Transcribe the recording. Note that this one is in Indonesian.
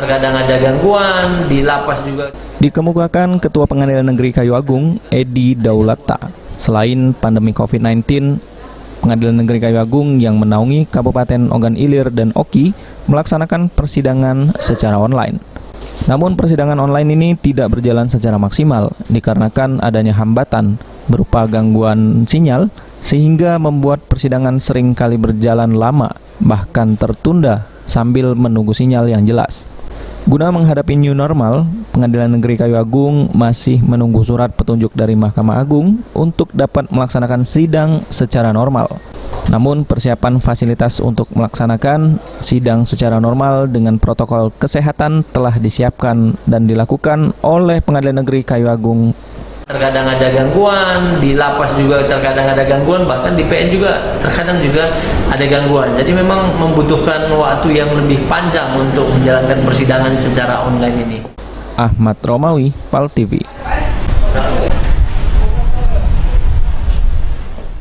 Terkadang ada gangguan di lapas juga. Dikemukakan Ketua Pengadilan Negeri Kayu Agung, Edi Daulata, selain pandemi COVID-19, Pengadilan Negeri Kayu Agung yang menaungi Kabupaten Ogan Ilir dan Oki melaksanakan persidangan secara online. Namun persidangan online ini tidak berjalan secara maksimal dikarenakan adanya hambatan berupa gangguan sinyal sehingga membuat persidangan sering kali berjalan lama, bahkan tertunda sambil menunggu sinyal yang jelas. Guna menghadapi new normal, Pengadilan Negeri Kayu Agung masih menunggu surat petunjuk dari Mahkamah Agung untuk dapat melaksanakan sidang secara normal. Namun persiapan fasilitas untuk melaksanakan sidang secara normal dengan protokol kesehatan telah disiapkan dan dilakukan oleh Pengadilan Negeri Kayu Agung. Terkadang ada gangguan, di lapas juga terkadang ada gangguan, bahkan di PN juga terkadang juga ada gangguan. Jadi memang membutuhkan waktu yang lebih panjang untuk menjalankan persidangan secara online ini. Ahmad Romawi, PAL TV.